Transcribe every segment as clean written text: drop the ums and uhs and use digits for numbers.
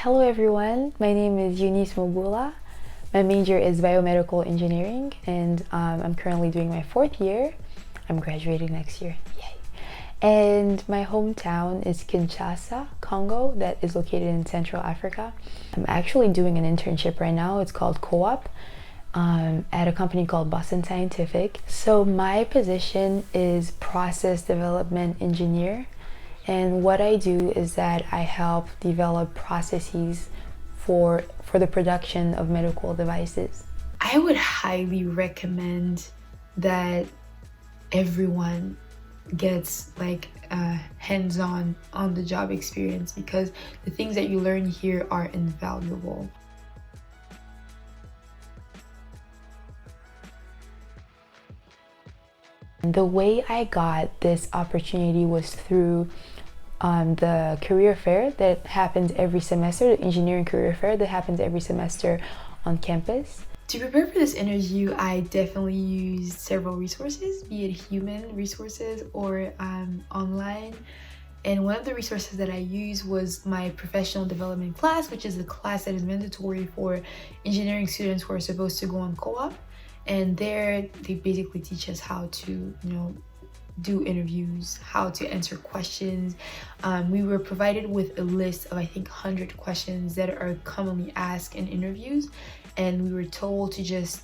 Hello everyone, my name is Eunice Mobula. My major is biomedical engineering and I'm currently doing my 4th year. I'm graduating next year, yay! And my hometown is Kinshasa, Congo, that is located in Central Africa. I'm actually doing an internship right now, it's called Co-op, at a company called Boston Scientific. So my position is process development engineer. And what I do is that I help develop processes for the production of medical devices. I would highly recommend that everyone gets like hands-on on the job experience, because the things that you learn here are invaluable. The way I got this opportunity was through the career fair that happens every semester, the engineering career fair that happens every semester on campus. To prepare for this interview, I definitely used several resources, be it human resources or online. And one of the resources that I used was my professional development class, which is a class that is mandatory for engineering students who are supposed to go on co-op. And there they basically teach us how to, do interviews, how to answer questions. We were provided with a list of, I think, 100 questions that are commonly asked in interviews. And we were told to just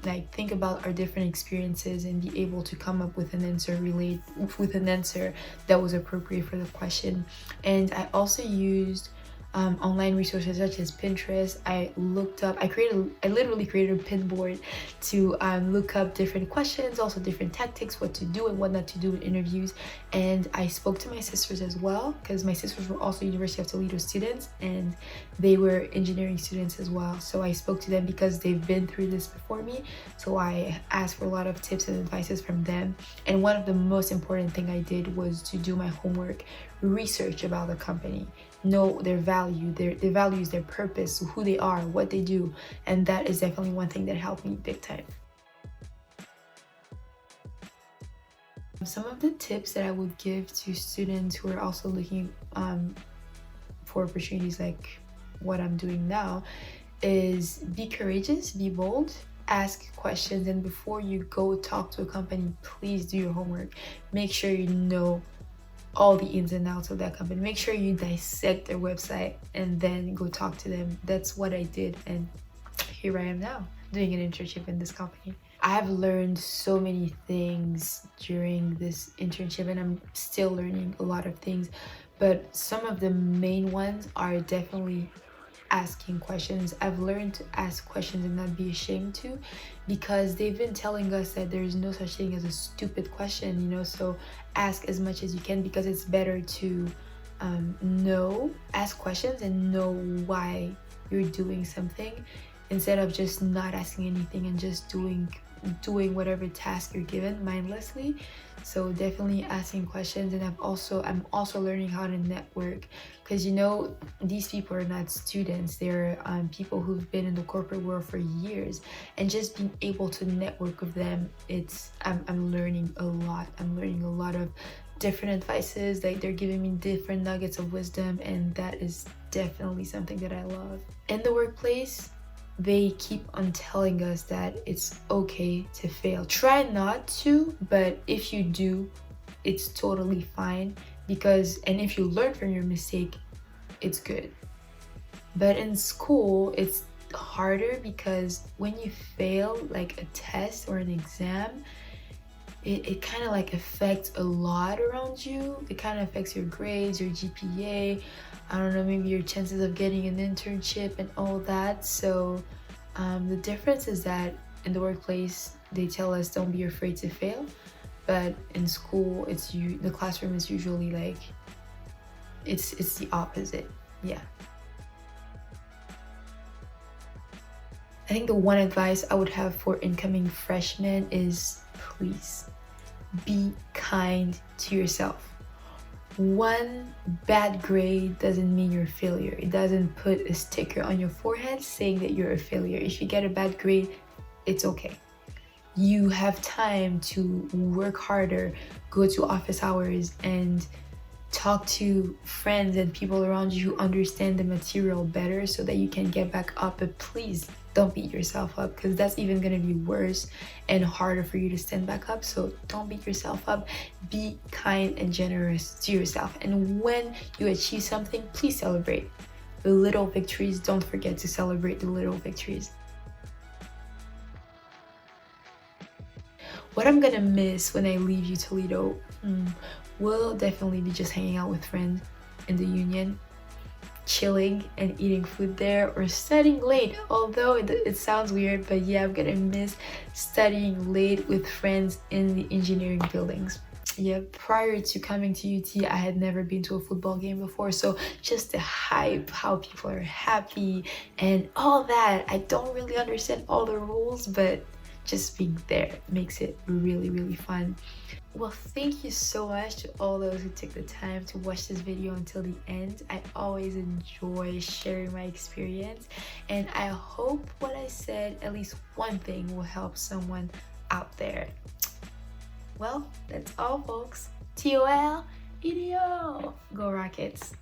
think about our different experiences and be able to come up with an answer that was appropriate for the question. And I also used online resources such as Pinterest. I literally created a pin board to look up different questions, also different tactics, what to do and what not to do in interviews. And I spoke to my sisters as well, because my sisters were also University of Toledo students and they were engineering students as well. So I spoke to them because they've been through this before me. So I asked for a lot of tips and advices from them. And one of the most important thing I did was to do my homework, research about the company, know their value, their values, their purpose, who they are, what they do. And that is definitely one thing that helped me big time. Some of the tips that I would give to students who are also looking for opportunities like what I'm doing now is be courageous, be bold, ask questions, and before you go talk to a company, please do your homework. Make sure you know all the ins and outs of that company. Make sure you dissect their website and then go talk to them. That's what I did, and here I am now doing an internship in this company. I have learned so many things during this internship and I'm still learning a lot of things, but some of the main ones are definitely asking questions. I've learned to ask questions and not be ashamed to, because they've been telling us that there's no such thing as a stupid question, so ask as much as you can, because it's better to ask questions and know why you're doing something, instead of just not asking anything and just doing whatever task you're given mindlessly. So definitely asking questions. And I'm also learning how to network, because these people are not students, they're people who've been in the corporate world for years, and just being able to network with them, I'm learning a lot. I'm learning a lot of different advices, they're giving me different nuggets of wisdom, and that is definitely something that I love. In the workplace, they keep on telling us that it's okay to fail. Try not to, but if you do, it's totally fine, and if you learn from your mistake, it's good. But in school, it's harder, because when you fail like a test or an exam, it kind of affects a lot around you. It kind of affects your grades, your GPA, I don't know, maybe your chances of getting an internship and all that. So the difference is that in the workplace, they tell us don't be afraid to fail, but in school, the classroom is usually it's the opposite. Yeah. I think the one advice I would have for incoming freshmen is, please be kind to yourself. One bad grade doesn't mean you're a failure. It doesn't put a sticker on your forehead saying that you're a failure. If you get a bad grade, it's okay. You have time to work harder, go to office hours, and talk to friends and people around you who understand the material better so that you can get back up. But please don't beat yourself up, because that's even going to be worse and harder for you to stand back up. So don't beat yourself up. Be kind and generous to yourself, and when you achieve something, please celebrate the little victories. Don't forget to celebrate the little victories. What I'm gonna miss when I leave you, Toledo, will definitely be just hanging out with friends in the Union, chilling and eating food there, or studying late. Although it sounds weird, but yeah, I'm gonna miss studying late with friends in the engineering buildings. Yeah, prior to coming to UT, I had never been to a football game before, so just the hype, how people are happy and all that. I don't really understand all the rules, but just being there makes it really, really fun. Well, thank you so much to all those who took the time to watch this video until the end. I always enjoy sharing my experience, and I hope what I said, at least one thing, will help someone out there. Well, that's all, folks. TOL, EDO. Go Rockets.